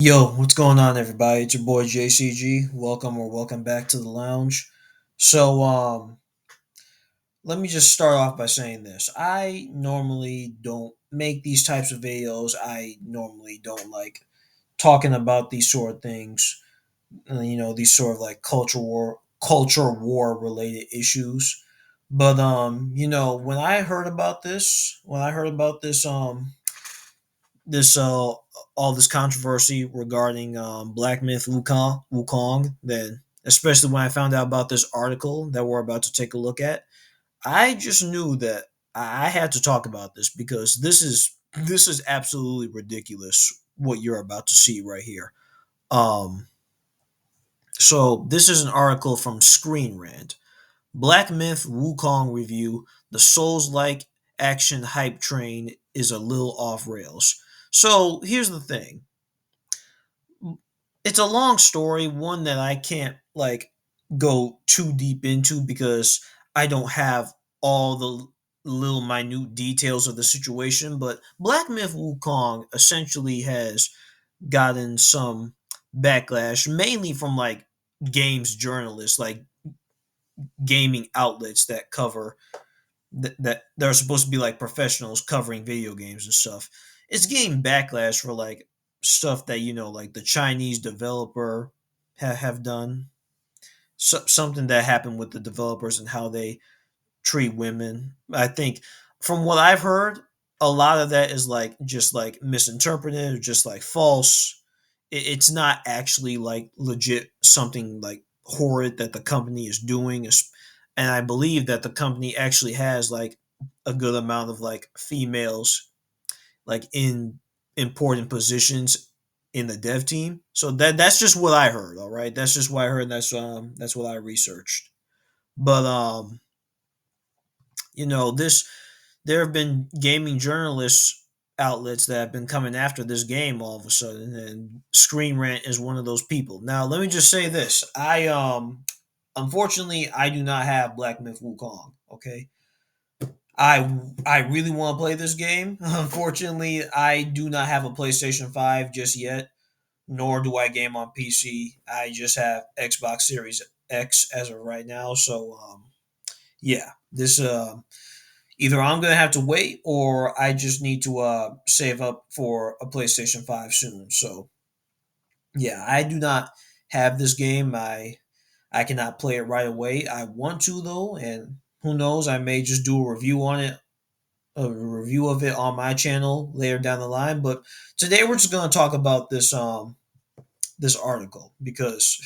Yo, what's going on, everybody? It's your boy JCG. Welcome or welcome back to the lounge. So, let me just start off by saying this. I normally don't make these types of videos. I normally don't like talking about these sort of things. These sort of like culture war related issues. But when I heard about this all this controversy regarding Black Myth Wukong, then especially when I found out about this article that we're about to take a look at, I just knew that I had to talk about this because this is absolutely ridiculous what you're about to see right here. Um, so this is an article from Screenrant. Black Myth Wukong review: the Souls-like action hype train is a little off rails. So here's the thing. It's a long story, one that I can't like go too deep into because I don't have all the little minute details of the situation. But Black Myth Wukong essentially has gotten some backlash, mainly from like games journalists, like gaming outlets that cover that they're supposed to be like professionals covering video games and stuff. It's getting backlash for like stuff that like the Chinese developer have done. Something that happened with the developers and how they treat women. I think from what I've heard, a lot of that is like just like misinterpreted or just like false. It's not actually like legit something like horrid that the company is doing. And I believe that the company actually has like a good amount of like females like in important positions in the dev team. So that's just what I heard. All right, that's just what I heard. That's what I researched. But this there have been gaming journalists outlets that have been coming after this game all of a sudden, and Screen Rant is one of those people. Now, let me just say this: I unfortunately I do not have Black Myth Wukong. Okay, I really want to play this game. Unfortunately, I do not have a PlayStation 5 just yet, nor do I game on PC. I just have Xbox Series X as of right now. So yeah, this either I'm gonna have to wait or I just need to save up for a PlayStation 5 soon. So yeah, I do not have this game. I cannot play it right away. I want to though, and who knows, I may just do a review on it, a review of it on my channel later down the line. But today we're just gonna talk about this article because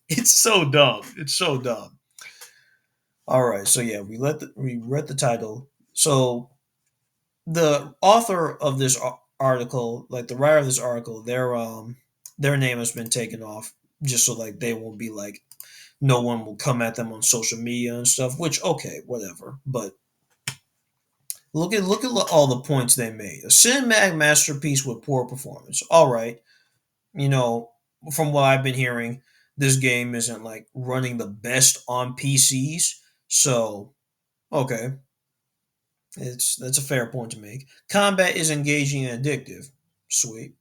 it's so dumb. It's so dumb. All right, so yeah, we read the title. So the author of this article, like the writer of this article, their name has been taken off just so like they won't be like no one will come at them on social media and stuff. Which okay, whatever. But look at all the points they made. A cinematic masterpiece with poor performance. All right, you know, from what I've been hearing, this game isn't like running the best on PCs. So okay, that's a fair point to make. Combat is engaging and addictive. Sweet.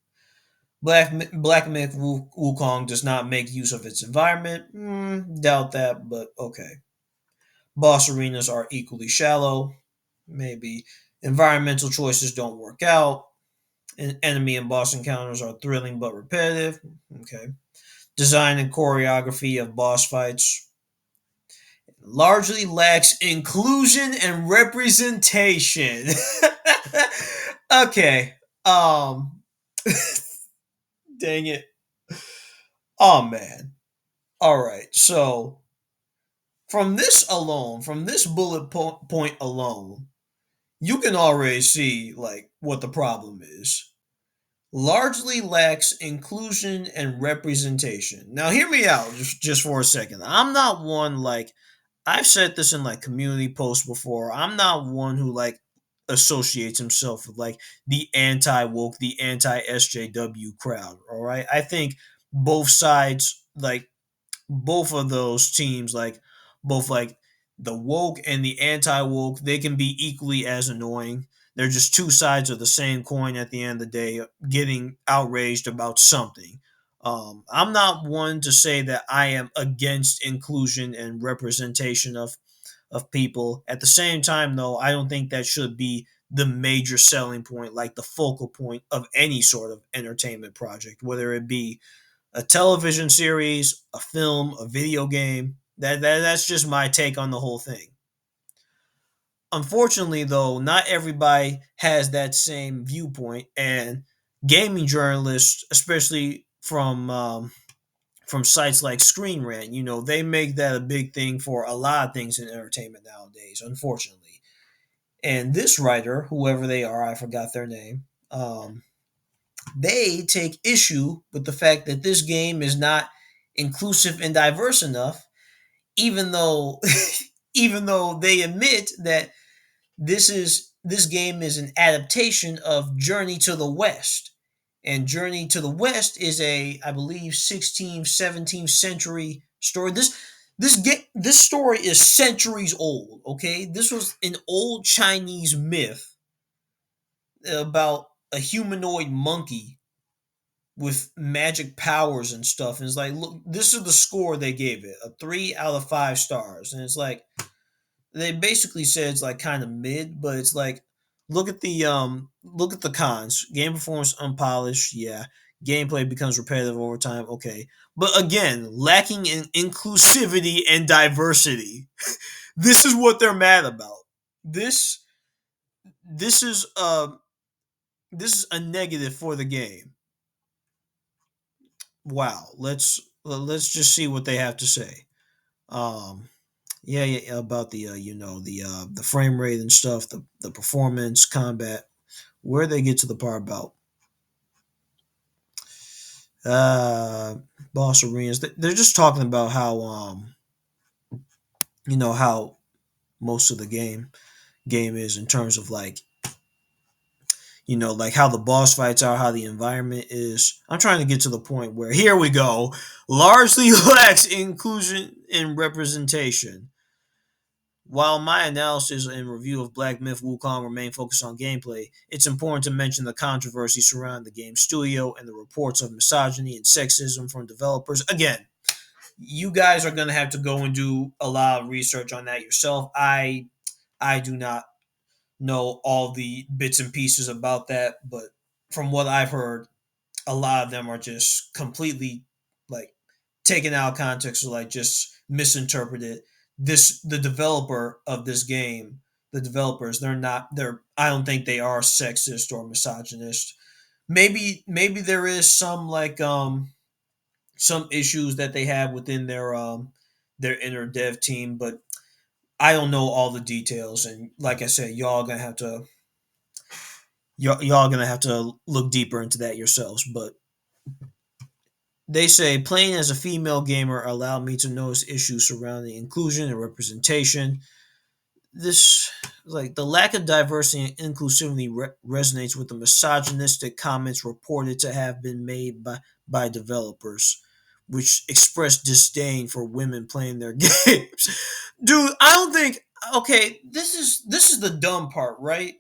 Black Myth Wukong does not make use of its environment. Doubt that, but okay. Boss arenas are equally shallow. Maybe. Environmental choices don't work out. Enemy and boss encounters are thrilling but repetitive. Okay. Design and choreography of boss fights largely lacks inclusion and representation. Okay. Um Dang it. Oh man. All right. So from this bullet point alone, you can already see like what the problem is. Largely lacks inclusion and representation. Now, hear me out just for a second. I'm not one like I've said this in like community posts before. I'm not one who like associates himself with like the anti woke, the anti SJW crowd. All right, I think both sides like both of those teams, like both like the woke and the anti woke, they can be equally as annoying. They're just two sides of the same coin at the end of the day, getting outraged about something. I'm not one to say that I am against inclusion and representation of people. At the same time, though, I don't think that should be the major selling point, like the focal point of any sort of entertainment project, whether it be a television series, a film, a video game. That's just my take on the whole thing. Unfortunately, though, not everybody has that same viewpoint, and gaming journalists, especially from sites like Screenrant, they make that a big thing for a lot of things in entertainment nowadays. Unfortunately, and this writer, whoever they are, I forgot their name. They take issue with the fact that this game is not inclusive and diverse enough, even though even though they admit that this game is an adaptation of Journey to the West. And Journey to the West is a, I believe, 16th, 17th century story. This story is centuries old, okay? This was an old Chinese myth about a humanoid monkey with magic powers and stuff. And it's like, look, this is the score they gave it, a 3 out of 5 stars. And it's like, they basically said it's like kind of mid, but it's like, look at the cons. Game performance unpolished, yeah. Gameplay becomes repetitive over time, okay. But again, lacking in inclusivity and diversity. This is what they're mad about. This this is this is a negative for the game. Wow. Let's just see what they have to say. Um yeah, yeah, about the the frame rate and stuff, the performance, combat. Where they get to the part about uh boss arenas, they're just talking about how how most of the game is in terms of like like how the boss fights are, how the environment is. I'm trying to get to the point where here we go, largely lacks inclusion and representation. While my analysis and review of Black Myth Wukong remain focused on gameplay, it's important to mention the controversy surrounding the game studio and the reports of misogyny and sexism from developers. Again, you guys are going to have to go and do a lot of research on that yourself. I do not know all the bits and pieces about that, but from what I've heard, a lot of them are just completely like taken out of context or like just misinterpreted. The developer of this game, the developers, they're I don't think they are sexist or misogynist. Maybe there is some issues that they have within their inner dev team, but I don't know all the details. And like I said, y'all gonna have to look deeper into that yourselves. But they say playing as a female gamer allowed me to notice issues surrounding inclusion and representation. This, like, the lack of diversity and inclusivity resonates with the misogynistic comments reported to have been made by developers, which express disdain for women playing their games. Dude, I don't think. Okay, this is the dumb part, right?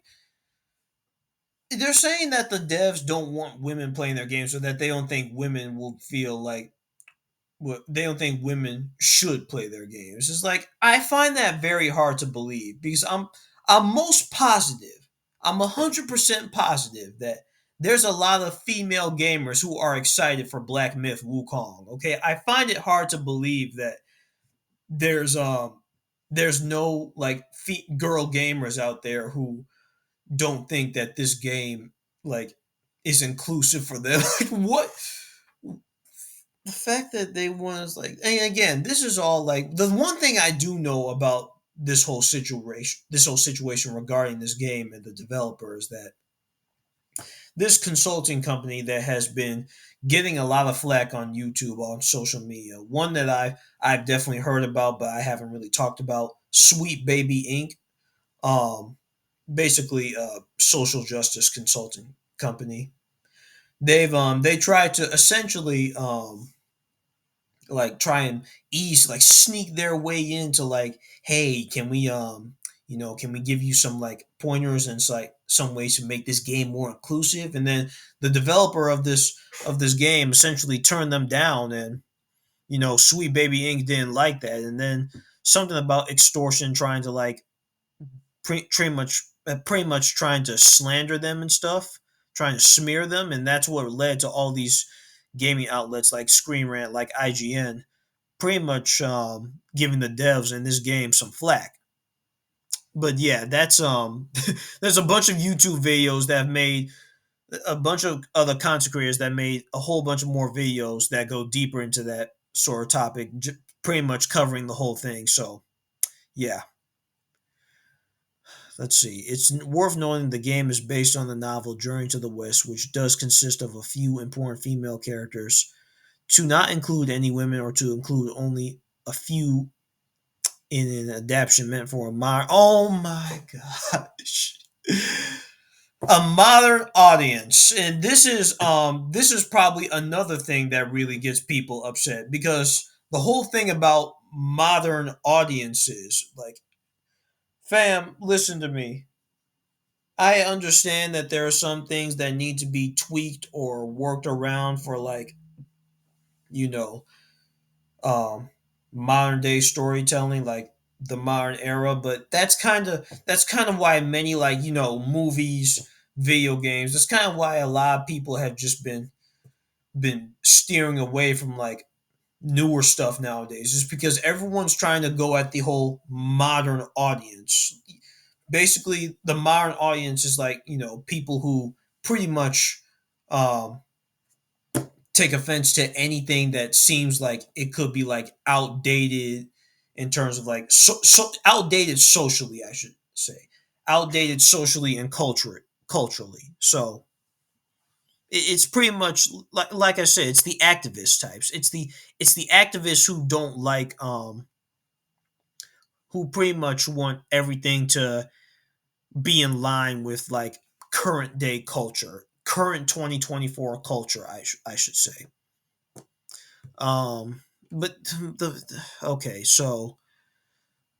They're saying that the devs don't want women playing their games, so that they don't think women will feel like they don't think women should play their games. It's like I find that very hard to believe because I'm most positive. I'm 100% positive that there's a lot of female gamers who are excited for Black Myth Wukong. Okay, I find it hard to believe that there's there's no like girl gamers out there who don't think that this game like is inclusive for them. Like what the fact that they want us like, and again, this is all like the one thing I do know about this whole situation regarding this game and the developers, that this consulting company that has been getting a lot of flack on YouTube, on social media, one that I've definitely heard about but I haven't really talked about, Sweet Baby Inc. Basically a social justice consulting company. They tried to essentially like try and ease like sneak their way into like, hey, can we can we give you some like pointers? And it's like, some ways to make this game more inclusive, and then the developer of this game essentially turned them down, and Sweet Baby Inc. didn't like that, and then something about extortion trying to like pretty much trying to slander them and stuff, trying to smear them, and that's what led to all these gaming outlets like Screenrant, like IGN, pretty much giving the devs in this game some flack. But yeah, that's there's a bunch of YouTube videos that have made a bunch of other content creators that made a whole bunch of more videos that go deeper into that sort of topic, pretty much covering the whole thing. So yeah, let's see. It's worth noting the game is based on the novel Journey to the West, which does consist of a few important female characters. To not include any women or to include only a few in an adaptation meant for a modern. Oh my gosh. A modern audience, and this is probably another thing that really gets people upset, because the whole thing about modern audiences, like, fam, listen to me. I understand that there are some things that need to be tweaked or worked around for, like, you know um modern day storytelling, like the modern era, but that's kind of why many, like, movies, video games, that's kind of why a lot of people have just been steering away from like newer stuff nowadays, just because everyone's trying to go at the whole modern audience. Basically the modern audience is like, people who pretty much um take offense to anything that seems like it could be like outdated, in terms of like outdated socially, I should say, outdated socially and culturally. So it's pretty much like I said, it's the activist types. It's the activists who don't like who pretty much want everything to be in line with like current day culture, current 2024 culture, I should say. But okay, so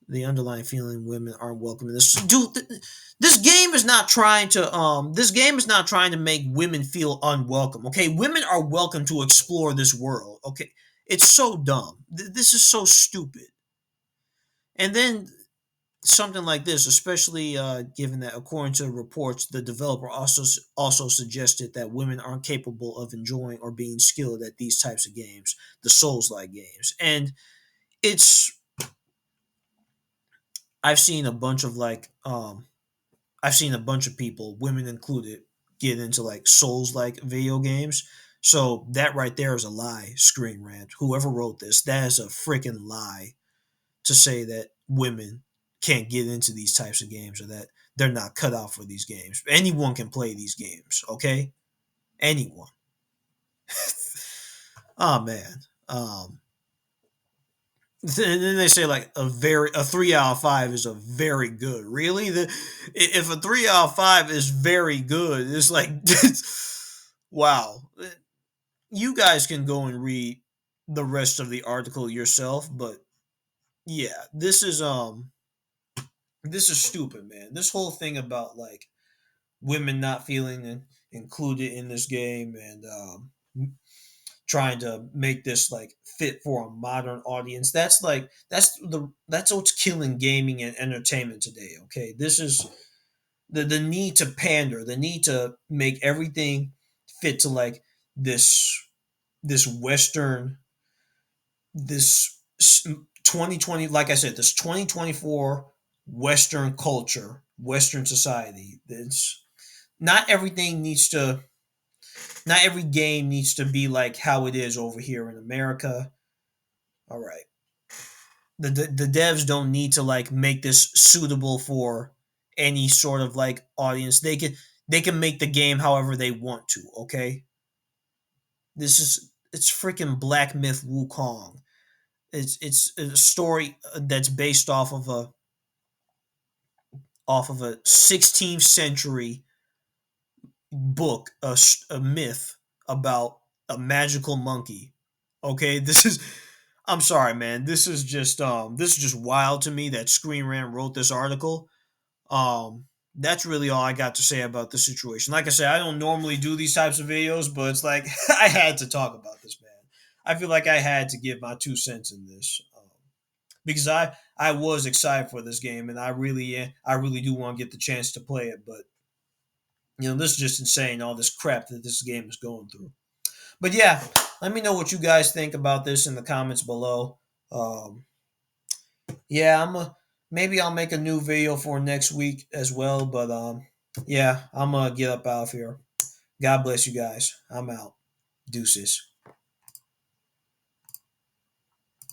the underlying feeling women aren't welcome in this. Dude, this game is not trying to make women feel unwelcome. Okay, women are welcome to explore this world. Okay, it's so dumb. This is so stupid. And then something like this, especially given that, according to reports, the developer also suggested that women aren't capable of enjoying or being skilled at these types of games, the Souls-like games. And it's I've seen a bunch of like I've seen a bunch of people, women included, get into like Souls-like video games. So that right there is a lie, Screen Rant. Whoever wrote this, that is a freaking lie, to say that women can't get into these types of games, or that they're not cut out for these games. Anyone can play these games, okay? Anyone. Oh man. And then they say like a 3 out of 5 is a very good. Really, if a 3 out of 5 is very good, it's like wow. You guys can go and read the rest of the article yourself, but yeah, this is stupid, man. This whole thing about like women not feeling included in this game, and trying to make this like fit for a modern audience. That's what's killing gaming and entertainment today. Okay, this is the need to pander, the need to make everything fit to like this this Western, this 2020, like I said, this 2024 Western culture, Western society. That's not everything needs to not every game needs to be like how it is over here in America. All right. The devs don't need to like make this suitable for any sort of like audience. They can make the game however they want to, okay? It's freaking Black Myth Wukong. It's a story that's based off of a 16th century book, a myth about a magical monkey. Okay, this is I'm sorry, man. This is just wild to me that Screen Rant wrote this article. Um That's really all I got to say about this situation. Like I said, I don't normally do these types of videos, but it's like I had to talk about this, man. I feel like I had to give my 2 cents in this because I was excited for this game, and I really do want to get the chance to play it. But this is just insane. All this crap that this game is going through. But yeah, let me know what you guys think about this in the comments below. Um, yeah, maybe I'll make a new video for next week as well. But yeah, I'm gonna get up out of here. God bless you guys. I'm out. Deuces.